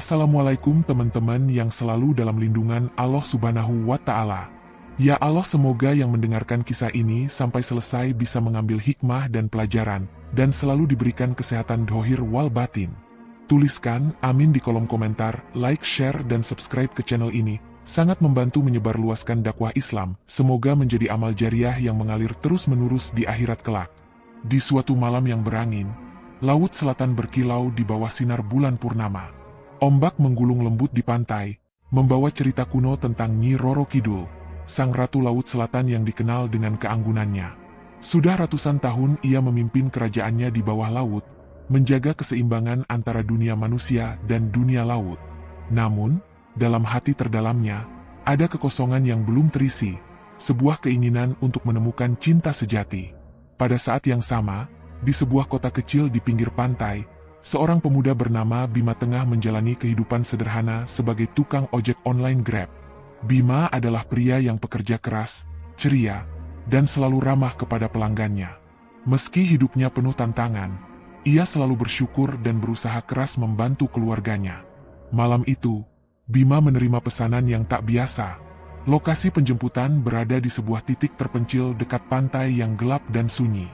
Assalamualaikum teman-teman yang selalu dalam lindungan Allah Subhanahu wa Ta'ala. Ya Allah, semoga yang mendengarkan kisah ini sampai selesai bisa mengambil hikmah dan pelajaran, dan selalu diberikan kesehatan dohir wal batin. Tuliskan amin di kolom komentar, like, share, dan subscribe ke channel ini. Sangat membantu menyebarluaskan dakwah Islam, semoga menjadi amal jariah yang mengalir terus-menerus di akhirat kelak. Di suatu malam yang berangin, laut selatan berkilau di bawah sinar bulan purnama. Ombak menggulung lembut di pantai, membawa cerita kuno tentang Nyi Roro Kidul, sang ratu laut selatan yang dikenal dengan keanggunannya. Sudah ratusan tahun ia memimpin kerajaannya di bawah laut, menjaga keseimbangan antara dunia manusia dan dunia laut. Namun, dalam hati terdalamnya, ada kekosongan yang belum terisi, sebuah keinginan untuk menemukan cinta sejati. Pada saat yang sama, di sebuah kota kecil di pinggir pantai, seorang pemuda bernama Bima tengah menjalani kehidupan sederhana sebagai tukang ojek online Grab. Bima adalah pria yang pekerja keras, ceria, dan selalu ramah kepada pelanggannya. Meski hidupnya penuh tantangan, ia selalu bersyukur dan berusaha keras membantu keluarganya. Malam itu, Bima menerima pesanan yang tak biasa. Lokasi penjemputan berada di sebuah titik terpencil dekat pantai yang gelap dan sunyi.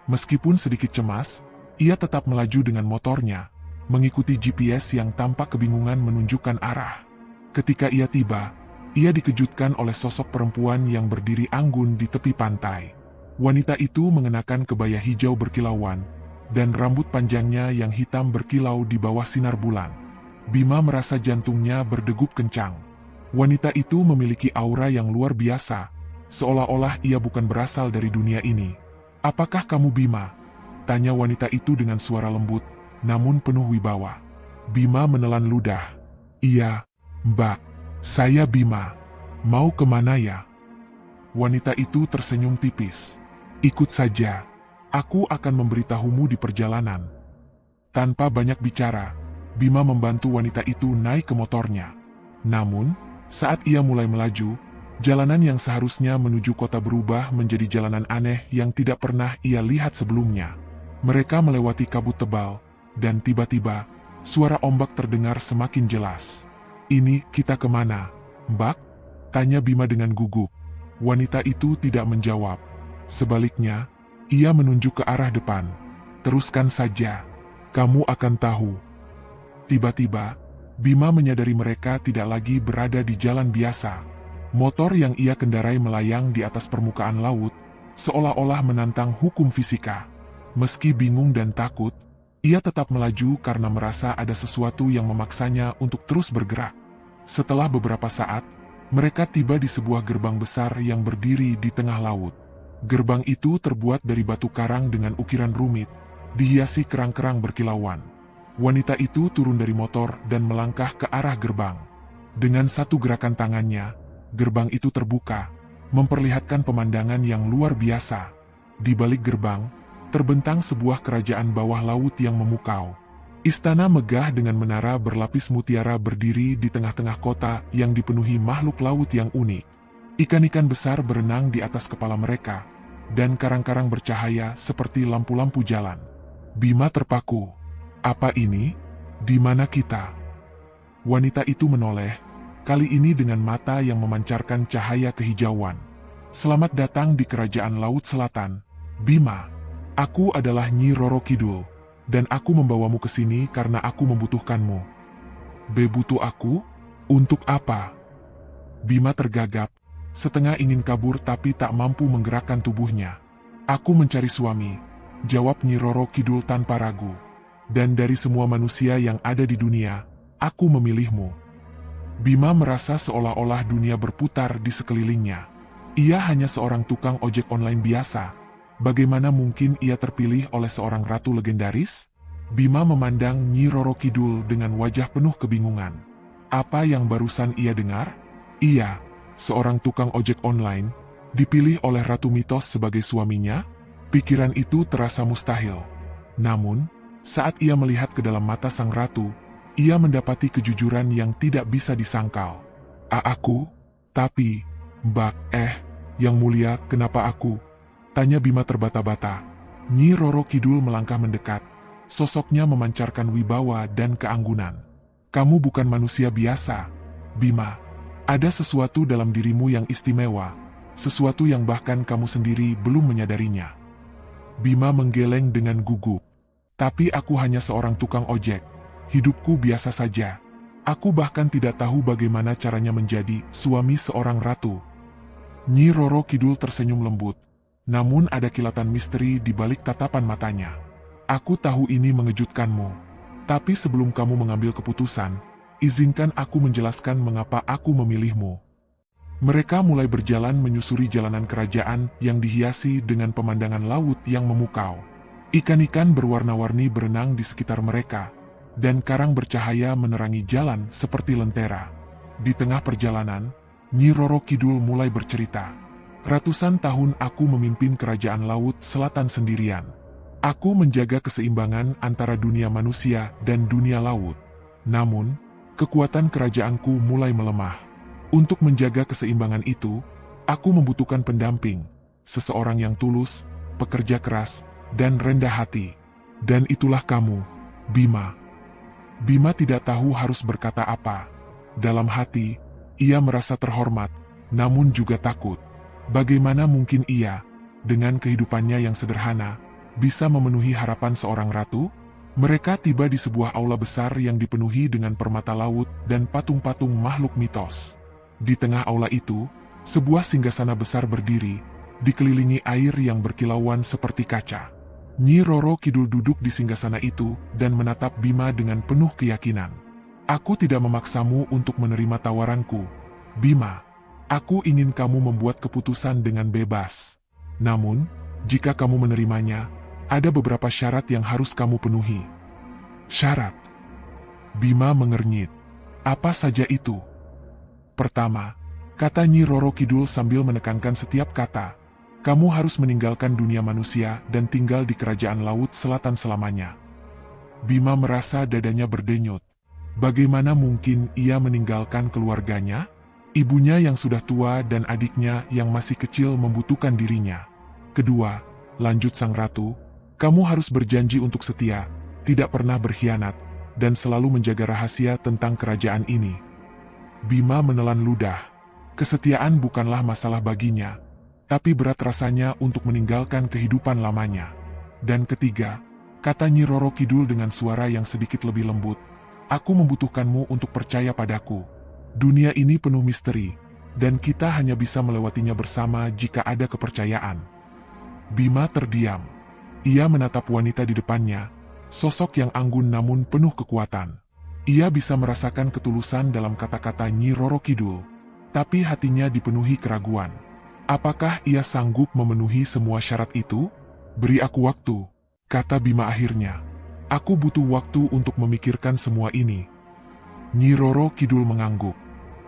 Meskipun sedikit cemas, ia tetap melaju dengan motornya, mengikuti GPS yang tampak kebingungan menunjukkan arah. Ketika ia tiba, ia dikejutkan oleh sosok perempuan yang berdiri anggun di tepi pantai. Wanita itu mengenakan kebaya hijau berkilauan, dan rambut panjangnya yang hitam berkilau di bawah sinar bulan. Bima merasa jantungnya berdegup kencang. Wanita itu memiliki aura yang luar biasa, seolah-olah ia bukan berasal dari dunia ini. "Apakah kamu Bima?" tanya wanita itu dengan suara lembut, namun penuh wibawa. Bima menelan ludah. "Iya, Mbak. Saya Bima. Mau kemana ya?" Wanita itu tersenyum tipis. "Ikut saja. Aku akan memberitahumu di perjalanan." Tanpa banyak bicara, Bima membantu wanita itu naik ke motornya. Namun, saat ia mulai melaju, jalanan yang seharusnya menuju kota berubah menjadi jalanan aneh yang tidak pernah ia lihat sebelumnya. Mereka melewati kabut tebal, dan tiba-tiba, suara ombak terdengar semakin jelas. "Ini kita kemana, Mbak?" tanya Bima dengan gugup. Wanita itu tidak menjawab. Sebaliknya, ia menunjuk ke arah depan. "Teruskan saja, kamu akan tahu." Tiba-tiba, Bima menyadari mereka tidak lagi berada di jalan biasa. Motor yang ia kendarai melayang di atas permukaan laut, seolah-olah menantang hukum fisika. Meski bingung dan takut, ia tetap melaju karena merasa ada sesuatu yang memaksanya untuk terus bergerak. Setelah beberapa saat, mereka tiba di sebuah gerbang besar yang berdiri di tengah laut. Gerbang itu terbuat dari batu karang dengan ukiran rumit, dihiasi kerang-kerang berkilauan. Wanita itu turun dari motor dan melangkah ke arah gerbang. Dengan satu gerakan tangannya, gerbang itu terbuka, memperlihatkan pemandangan yang luar biasa. Di balik gerbang, terbentang sebuah kerajaan bawah laut yang memukau. Istana megah dengan menara berlapis mutiara berdiri di tengah-tengah kota yang dipenuhi makhluk laut yang unik. Ikan-ikan besar berenang di atas kepala mereka, dan karang-karang bercahaya seperti lampu-lampu jalan. Bima terpaku. "Apa ini? Di mana kita?" Wanita itu menoleh, kali ini dengan mata yang memancarkan cahaya kehijauan. "Selamat datang di kerajaan laut selatan, Bima. Aku adalah Nyi Roro Kidul, dan aku membawamu ke sini karena aku membutuhkanmu." "Butuh aku? Untuk apa?" Bima tergagap, setengah ingin kabur tapi tak mampu menggerakkan tubuhnya. "Aku mencari suami," jawab Nyi Roro Kidul tanpa ragu. "Dan dari semua manusia yang ada di dunia, aku memilihmu." Bima merasa seolah-olah dunia berputar di sekelilingnya. Ia hanya seorang tukang ojek online biasa. Bagaimana mungkin ia terpilih oleh seorang ratu legendaris? Bima memandang Nyi Roro Kidul dengan wajah penuh kebingungan. Apa yang barusan ia dengar? Iya, seorang tukang ojek online, dipilih oleh Ratu Mitos sebagai suaminya? Pikiran itu terasa mustahil. Namun, saat ia melihat ke dalam mata sang ratu, ia mendapati kejujuran yang tidak bisa disangkal. Aku? Tapi, Mbak, yang mulia, kenapa aku?" tanya Bima terbata-bata. Nyi Roro Kidul melangkah mendekat. Sosoknya memancarkan wibawa dan keanggunan. Kamu bukan manusia biasa, Bima. Ada sesuatu dalam dirimu yang istimewa, sesuatu yang bahkan kamu sendiri belum menyadarinya. Bima menggeleng dengan gugup. Tapi aku hanya seorang tukang ojek. Hidupku biasa saja. Aku bahkan tidak tahu bagaimana caranya menjadi suami seorang ratu. Nyi Roro Kidul tersenyum lembut. Namun ada kilatan misteri di balik tatapan matanya. Aku tahu ini mengejutkanmu. Tapi sebelum kamu mengambil keputusan, izinkan aku menjelaskan mengapa aku memilihmu. Mereka mulai berjalan menyusuri jalanan kerajaan yang dihiasi dengan pemandangan laut yang memukau. Ikan-ikan berwarna-warni berenang di sekitar mereka, dan karang bercahaya menerangi jalan seperti lentera. Di tengah perjalanan, Nyi Roro Kidul mulai bercerita. Ratusan tahun aku memimpin kerajaan laut selatan sendirian. Aku menjaga keseimbangan antara dunia manusia dan dunia laut. Namun, kekuatan kerajaanku mulai melemah. Untuk menjaga keseimbangan itu, aku membutuhkan pendamping, seseorang yang tulus, pekerja keras, dan rendah hati. Dan itulah kamu, Bima. Bima tidak tahu harus berkata apa. Dalam hati, ia merasa terhormat, namun juga takut. Bagaimana mungkin ia, dengan kehidupannya yang sederhana, bisa memenuhi harapan seorang ratu? Mereka tiba di sebuah aula besar yang dipenuhi dengan permata laut dan patung-patung makhluk mitos. Di tengah aula itu, sebuah singgasana besar berdiri, dikelilingi air yang berkilauan seperti kaca. Nyi Roro Kidul duduk di singgasana itu dan menatap Bima dengan penuh keyakinan. Aku tidak memaksamu untuk menerima tawaranku, Bima. Aku ingin kamu membuat keputusan dengan bebas. Namun, jika kamu menerimanya, ada beberapa syarat yang harus kamu penuhi. Syarat? Bima mengernyit. Apa saja itu? Pertama, kata Nyi Roro Kidul sambil menekankan setiap kata, kamu harus meninggalkan dunia manusia dan tinggal di kerajaan laut selatan selamanya. Bima merasa dadanya berdenyut. Bagaimana mungkin ia meninggalkan keluarganya? Ibunya yang sudah tua dan adiknya yang masih kecil membutuhkan dirinya. Kedua, lanjut sang ratu, kamu harus berjanji untuk setia, tidak pernah berkhianat, dan selalu menjaga rahasia tentang kerajaan ini. Bima menelan ludah. Kesetiaan bukanlah masalah baginya, tapi berat rasanya untuk meninggalkan kehidupan lamanya. Dan ketiga, kata Nyi Roro Kidul dengan suara yang sedikit lebih lembut, aku membutuhkanmu untuk percaya padaku. Dunia ini penuh misteri, dan kita hanya bisa melewatinya bersama jika ada kepercayaan. Bima terdiam. Ia menatap wanita di depannya, sosok yang anggun namun penuh kekuatan. Ia bisa merasakan ketulusan dalam kata-kata Nyi Roro Kidul, tapi hatinya dipenuhi keraguan. Apakah ia sanggup memenuhi semua syarat itu? Beri aku waktu, kata Bima akhirnya. Aku butuh waktu untuk memikirkan semua ini. Nyi Roro Kidul mengangguk.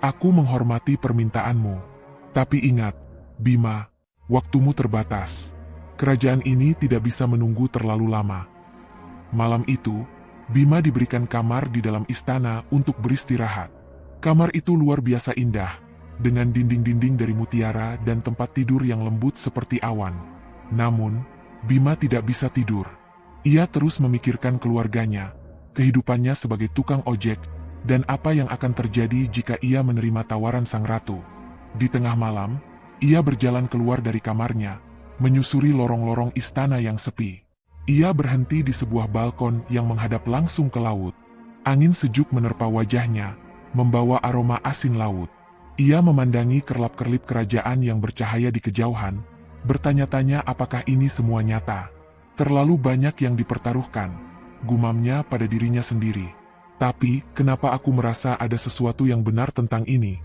Aku menghormati permintaanmu. Tapi ingat, Bima, waktumu terbatas. Kerajaan ini tidak bisa menunggu terlalu lama. Malam itu, Bima diberikan kamar di dalam istana untuk beristirahat. Kamar itu luar biasa indah, dengan dinding-dinding dari mutiara dan tempat tidur yang lembut seperti awan. Namun, Bima tidak bisa tidur. Ia terus memikirkan keluarganya, kehidupannya sebagai tukang ojek, dan apa yang akan terjadi jika ia menerima tawaran sang ratu. Di tengah malam, ia berjalan keluar dari kamarnya, menyusuri lorong-lorong istana yang sepi. Ia berhenti di sebuah balkon yang menghadap langsung ke laut. Angin sejuk menerpa wajahnya, membawa aroma asin laut. Ia memandangi kerlap-kerlip kerajaan yang bercahaya di kejauhan, bertanya-tanya apakah ini semua nyata. Terlalu banyak yang dipertaruhkan, gumamnya pada dirinya sendiri. Tapi, kenapa aku merasa ada sesuatu yang benar tentang ini?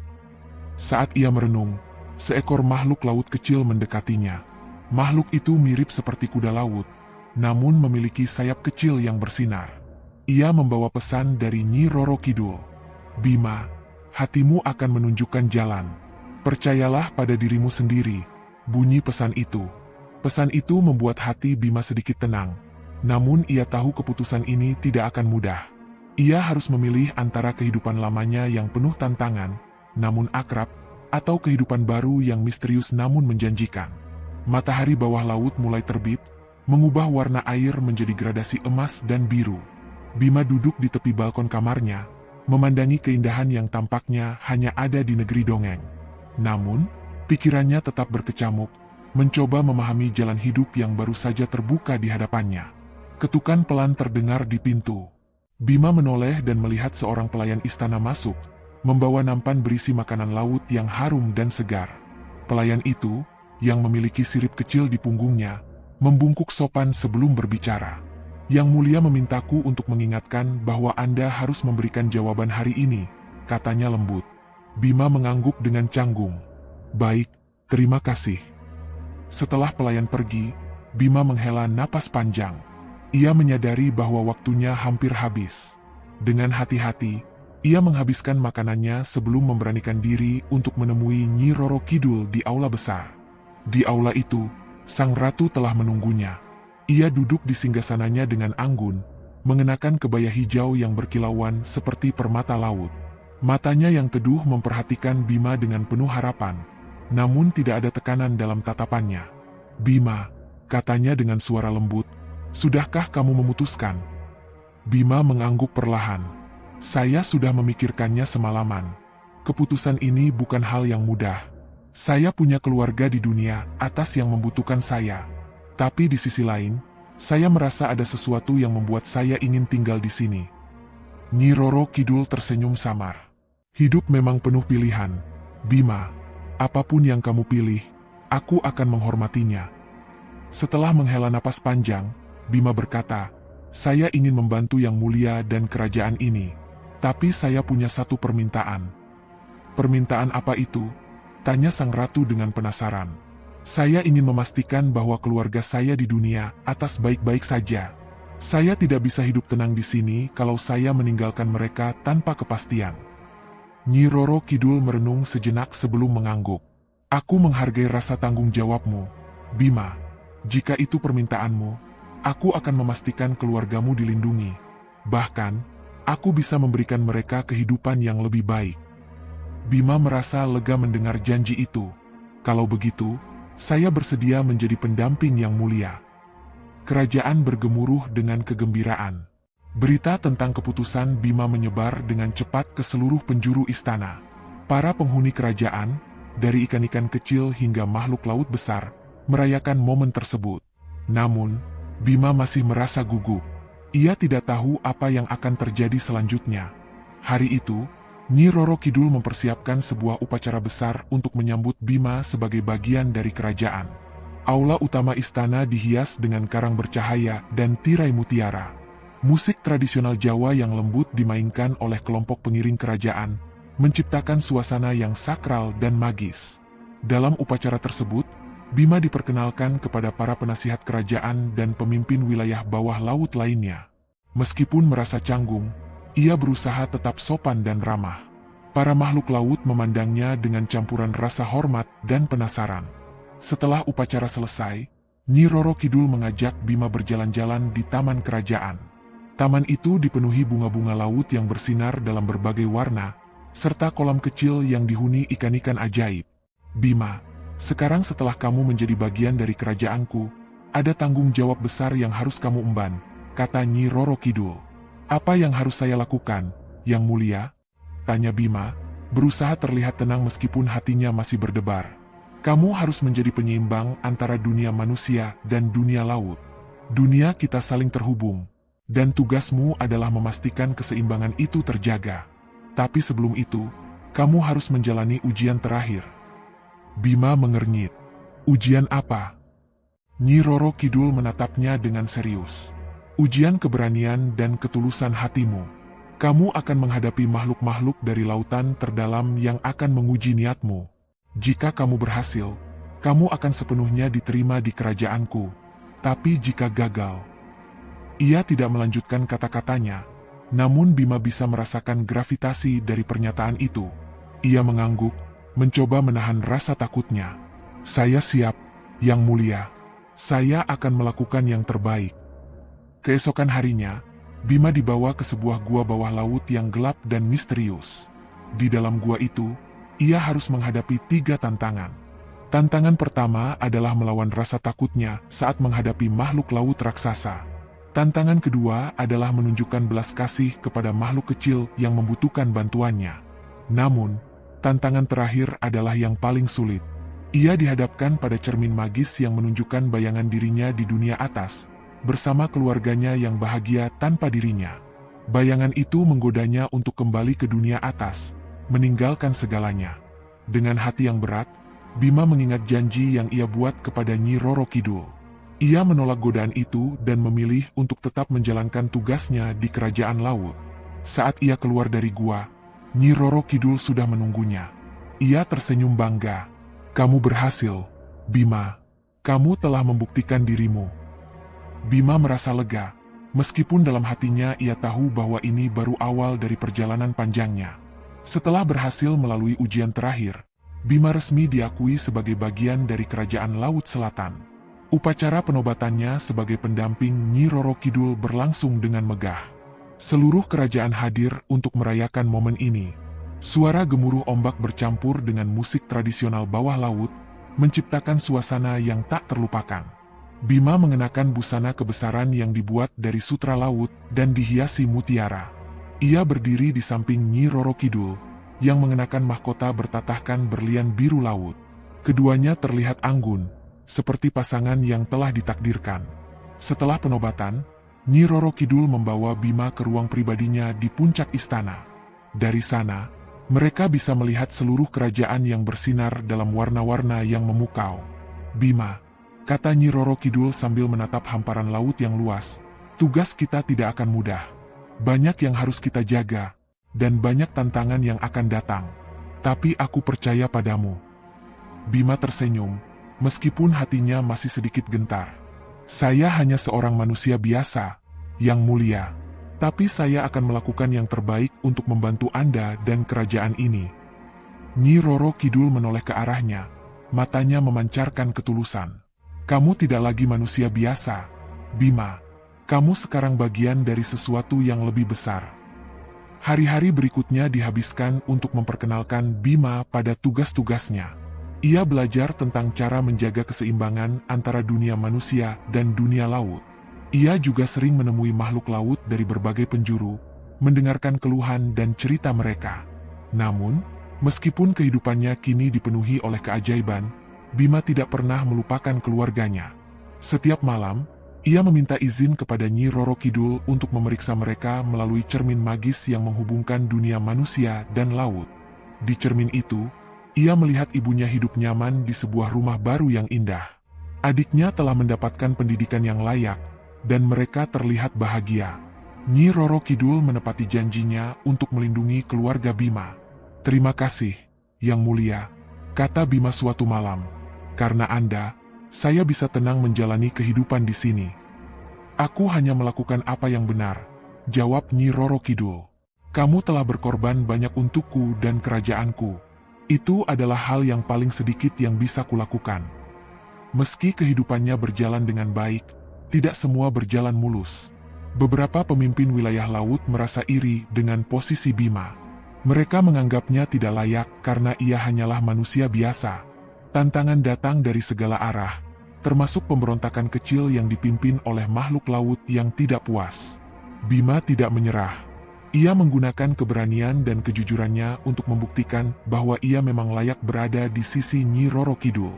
Saat ia merenung, seekor makhluk laut kecil mendekatinya. Makhluk itu mirip seperti kuda laut, namun memiliki sayap kecil yang bersinar. Ia membawa pesan dari Nyi Roro Kidul. Bima, hatimu akan menunjukkan jalan. Percayalah pada dirimu sendiri, bunyi pesan itu. Pesan itu membuat hati Bima sedikit tenang. Namun ia tahu keputusan ini tidak akan mudah. Ia harus memilih antara kehidupan lamanya yang penuh tantangan, namun akrab, atau kehidupan baru yang misterius namun menjanjikan. Matahari bawah laut mulai terbit, mengubah warna air menjadi gradasi emas dan biru. Bima duduk di tepi balkon kamarnya, memandangi keindahan yang tampaknya hanya ada di negeri dongeng. Namun, pikirannya tetap berkecamuk, mencoba memahami jalan hidup yang baru saja terbuka di hadapannya. Ketukan pelan terdengar di pintu. Bima menoleh dan melihat seorang pelayan istana masuk, membawa nampan berisi makanan laut yang harum dan segar. Pelayan itu, yang memiliki sirip kecil di punggungnya, membungkuk sopan sebelum berbicara. Yang Mulia memintaku untuk mengingatkan bahwa Anda harus memberikan jawaban hari ini, katanya lembut. Bima mengangguk dengan canggung. Baik, terima kasih. Setelah pelayan pergi, Bima menghela napas panjang. Ia menyadari bahwa waktunya hampir habis. Dengan hati-hati, ia menghabiskan makanannya sebelum memberanikan diri untuk menemui Nyi Roro Kidul di aula besar. Di aula itu, sang ratu telah menunggunya. Ia duduk di singgasananya dengan anggun, mengenakan kebaya hijau yang berkilauan seperti permata laut. Matanya yang teduh memperhatikan Bima dengan penuh harapan, namun tidak ada tekanan dalam tatapannya. Bima, katanya dengan suara lembut, sudahkah kamu memutuskan? Bima mengangguk perlahan. Saya sudah memikirkannya semalaman. Keputusan ini bukan hal yang mudah. Saya punya keluarga di dunia atas yang membutuhkan saya. Tapi di sisi lain, saya merasa ada sesuatu yang membuat saya ingin tinggal di sini. Nyi Roro Kidul tersenyum samar. Hidup memang penuh pilihan. Bima, apapun yang kamu pilih, aku akan menghormatinya. Setelah menghela napas panjang, Bima berkata, saya ingin membantu Yang Mulia dan kerajaan ini. Tapi saya punya satu permintaan. Permintaan apa itu? Tanya sang ratu dengan penasaran. Saya ingin memastikan bahwa keluarga saya di dunia atas baik-baik saja. Saya tidak bisa hidup tenang di sini kalau saya meninggalkan mereka tanpa kepastian. Nyi Roro Kidul merenung sejenak sebelum mengangguk. Aku menghargai rasa tanggung jawabmu, Bima. Jika itu permintaanmu, aku akan memastikan keluargamu dilindungi. Bahkan, aku bisa memberikan mereka kehidupan yang lebih baik. Bima merasa lega mendengar janji itu. Kalau begitu, saya bersedia menjadi pendamping Yang Mulia. Kerajaan bergemuruh dengan kegembiraan. Berita tentang keputusan Bima menyebar dengan cepat ke seluruh penjuru istana. Para penghuni kerajaan, dari ikan-ikan kecil hingga makhluk laut besar, merayakan momen tersebut. Namun, Bima masih merasa gugup. Ia tidak tahu apa yang akan terjadi selanjutnya. Hari itu, Nyi Roro Kidul mempersiapkan sebuah upacara besar untuk menyambut Bima sebagai bagian dari kerajaan. Aula utama istana dihias dengan karang bercahaya dan tirai mutiara. Musik tradisional Jawa yang lembut dimainkan oleh kelompok pengiring kerajaan, menciptakan suasana yang sakral dan magis. Dalam upacara tersebut, Bima diperkenalkan kepada para penasihat kerajaan dan pemimpin wilayah bawah laut lainnya. Meskipun merasa canggung, ia berusaha tetap sopan dan ramah. Para makhluk laut memandangnya dengan campuran rasa hormat dan penasaran. Setelah upacara selesai, Nyi Roro Kidul mengajak Bima berjalan-jalan di taman kerajaan. Taman itu dipenuhi bunga-bunga laut yang bersinar dalam berbagai warna, serta kolam kecil yang dihuni ikan-ikan ajaib. Bima, sekarang setelah kamu menjadi bagian dari kerajaanku, ada tanggung jawab besar yang harus kamu emban, kata Nyi Roro Kidul. Apa yang harus saya lakukan, Yang Mulia? Tanya Bima, berusaha terlihat tenang meskipun hatinya masih berdebar. Kamu harus menjadi penyeimbang antara dunia manusia dan dunia laut. Dunia kita saling terhubung, dan tugasmu adalah memastikan keseimbangan itu terjaga. Tapi sebelum itu, kamu harus menjalani ujian terakhir. Bima mengernyit. Ujian apa? Nyi Roro Kidul menatapnya dengan serius. Ujian keberanian dan ketulusan hatimu. Kamu akan menghadapi makhluk-makhluk dari lautan terdalam yang akan menguji niatmu. Jika kamu berhasil, kamu akan sepenuhnya diterima di kerajaanku. Tapi jika gagal... Ia tidak melanjutkan kata-katanya, namun Bima bisa merasakan gravitasi dari pernyataan itu. Ia mengangguk, mencoba menahan rasa takutnya. Saya siap, Yang Mulia. Saya akan melakukan yang terbaik. Keesokan harinya, Bima dibawa ke sebuah gua bawah laut yang gelap dan misterius. Di dalam gua itu, ia harus menghadapi 3 tantangan. Tantangan pertama adalah melawan rasa takutnya saat menghadapi makhluk laut raksasa. Tantangan kedua adalah menunjukkan belas kasih kepada makhluk kecil yang membutuhkan bantuannya. Namun, tantangan terakhir adalah yang paling sulit. Ia dihadapkan pada cermin magis yang menunjukkan bayangan dirinya di dunia atas, bersama keluarganya yang bahagia tanpa dirinya. Bayangan itu menggodanya untuk kembali ke dunia atas, meninggalkan segalanya. Dengan hati yang berat, Bima mengingat janji yang ia buat kepada Nyi Roro Kidul. Ia menolak godaan itu dan memilih untuk tetap menjalankan tugasnya di kerajaan laut. Saat ia keluar dari gua, Nyi Roro Kidul sudah menunggunya. Ia tersenyum bangga. "Kamu berhasil, Bima. Kamu telah membuktikan dirimu." Bima merasa lega, meskipun dalam hatinya ia tahu bahwa ini baru awal dari perjalanan panjangnya. Setelah berhasil melalui ujian terakhir, Bima resmi diakui sebagai bagian dari Kerajaan Laut Selatan. Upacara penobatannya sebagai pendamping Nyi Roro Kidul berlangsung dengan megah. Seluruh kerajaan hadir untuk merayakan momen ini. Suara gemuruh ombak bercampur dengan musik tradisional bawah laut, menciptakan suasana yang tak terlupakan. Bima mengenakan busana kebesaran yang dibuat dari sutra laut dan dihiasi mutiara. Ia berdiri di samping Nyi Roro Kidul, yang mengenakan mahkota bertatahkan berlian biru laut. Keduanya terlihat anggun, seperti pasangan yang telah ditakdirkan. Setelah penobatan, Nyi Roro Kidul membawa Bima ke ruang pribadinya di puncak istana. Dari sana, mereka bisa melihat seluruh kerajaan yang bersinar dalam warna-warna yang memukau. "Bima," kata Nyi Roro Kidul sambil menatap hamparan laut yang luas, "tugas kita tidak akan mudah. Banyak yang harus kita jaga, dan banyak tantangan yang akan datang. Tapi aku percaya padamu." Bima tersenyum, meskipun hatinya masih sedikit gentar. "Saya hanya seorang manusia biasa, yang mulia. Tapi saya akan melakukan yang terbaik untuk membantu Anda dan kerajaan ini." Nyi Roro Kidul menoleh ke arahnya, matanya memancarkan ketulusan. "Kamu tidak lagi manusia biasa, Bima. Kamu sekarang bagian dari sesuatu yang lebih besar." Hari-hari berikutnya dihabiskan untuk memperkenalkan Bima pada tugas-tugasnya. Ia belajar tentang cara menjaga keseimbangan antara dunia manusia dan dunia laut. Ia juga sering menemui makhluk laut dari berbagai penjuru, mendengarkan keluhan dan cerita mereka. Namun, meskipun kehidupannya kini dipenuhi oleh keajaiban, Bima tidak pernah melupakan keluarganya. Setiap malam, ia meminta izin kepada Nyi Roro Kidul untuk memeriksa mereka melalui cermin magis yang menghubungkan dunia manusia dan laut. Di cermin itu, ia melihat ibunya hidup nyaman di sebuah rumah baru yang indah. Adiknya telah mendapatkan pendidikan yang layak, dan mereka terlihat bahagia. Nyi Roro Kidul menepati janjinya untuk melindungi keluarga Bima. "Terima kasih, Yang Mulia," kata Bima suatu malam. "Karena Anda, saya bisa tenang menjalani kehidupan di sini." "Aku hanya melakukan apa yang benar," jawab Nyi Roro Kidul. "Kamu telah berkorban banyak untukku dan kerajaanku. Itu adalah hal yang paling sedikit yang bisa kulakukan." Meski kehidupannya berjalan dengan baik, tidak semua berjalan mulus. Beberapa pemimpin wilayah laut merasa iri dengan posisi Bima. Mereka menganggapnya tidak layak karena ia hanyalah manusia biasa. Tantangan datang dari segala arah, termasuk pemberontakan kecil yang dipimpin oleh makhluk laut yang tidak puas. Bima tidak menyerah. Ia menggunakan keberanian dan kejujurannya untuk membuktikan bahwa ia memang layak berada di sisi Nyi Roro Kidul.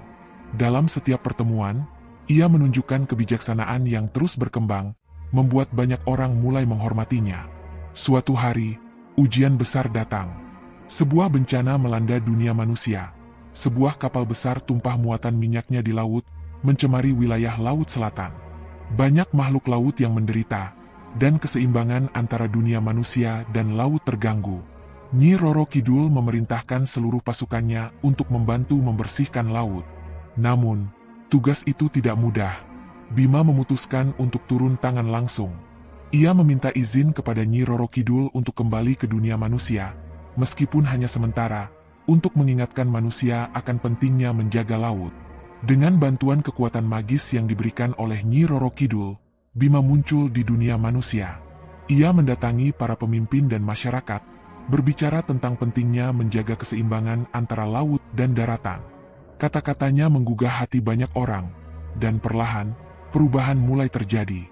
Dalam setiap pertemuan, ia menunjukkan kebijaksanaan yang terus berkembang, membuat banyak orang mulai menghormatinya. Suatu hari, ujian besar datang. Sebuah bencana melanda dunia manusia. Sebuah kapal besar tumpah muatan minyaknya di laut, mencemari wilayah Laut Selatan. Banyak makhluk laut yang menderita, dan keseimbangan antara dunia manusia dan laut terganggu. Nyi Roro Kidul memerintahkan seluruh pasukannya untuk membantu membersihkan laut. Namun, tugas itu tidak mudah. Bima memutuskan untuk turun tangan langsung. Ia meminta izin kepada Nyi Roro Kidul untuk kembali ke dunia manusia, meskipun hanya sementara, untuk mengingatkan manusia akan pentingnya menjaga laut. Dengan bantuan kekuatan magis yang diberikan oleh Nyi Roro Kidul, Bima muncul di dunia manusia. Ia mendatangi para pemimpin dan masyarakat, berbicara tentang pentingnya menjaga keseimbangan antara laut dan daratan. Kata-katanya menggugah hati banyak orang, dan perlahan, perubahan mulai terjadi.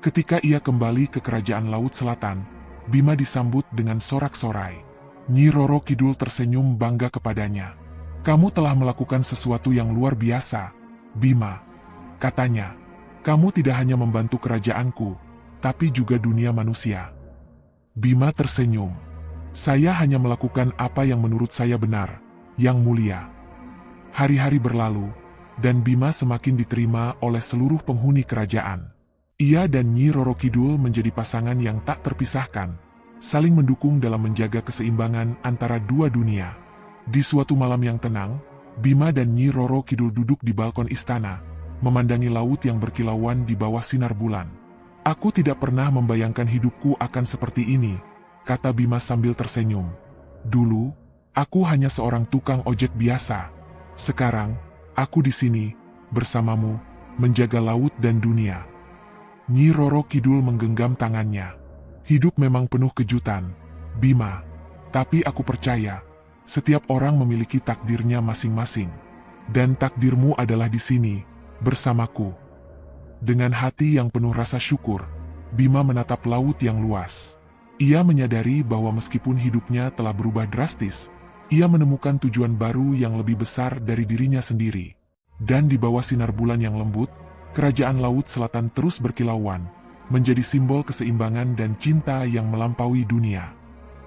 Ketika ia kembali ke kerajaan Laut Selatan, Bima disambut dengan sorak-sorai. Nyi Roro Kidul tersenyum bangga kepadanya. "Kamu telah melakukan sesuatu yang luar biasa, Bima," katanya. "Kamu tidak hanya membantu kerajaanku, tapi juga dunia manusia." Bima tersenyum. "Saya hanya melakukan apa yang menurut saya benar, Yang Mulia." Hari-hari berlalu, dan Bima semakin diterima oleh seluruh penghuni kerajaan. Ia dan Nyi Roro Kidul menjadi pasangan yang tak terpisahkan, saling mendukung dalam menjaga keseimbangan antara dua dunia. Di suatu malam yang tenang, Bima dan Nyi Roro Kidul duduk di balkon istana, memandangi laut yang berkilauan di bawah sinar bulan. "Aku tidak pernah membayangkan hidupku akan seperti ini," kata Bima sambil tersenyum. "Dulu, aku hanya seorang tukang ojek biasa. Sekarang, aku di sini, bersamamu, menjaga laut dan dunia." Nyi Roro Kidul menggenggam tangannya. "Hidup memang penuh kejutan, Bima. Tapi aku percaya, setiap orang memiliki takdirnya masing-masing. Dan takdirmu adalah di sini, bersamaku." Dengan hati yang penuh rasa syukur, Bima menatap laut yang luas. Ia menyadari bahwa meskipun hidupnya telah berubah drastis, ia menemukan tujuan baru yang lebih besar dari dirinya sendiri. Dan di bawah sinar bulan yang lembut, kerajaan Laut Selatan terus berkilauan, menjadi simbol keseimbangan dan cinta yang melampaui dunia.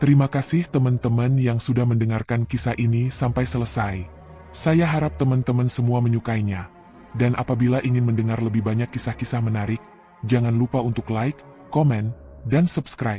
Terima kasih teman-teman yang sudah mendengarkan kisah ini sampai selesai. Saya harap teman-teman semua menyukainya. Dan apabila ingin mendengar lebih banyak kisah-kisah menarik, jangan lupa untuk like, komen, dan subscribe.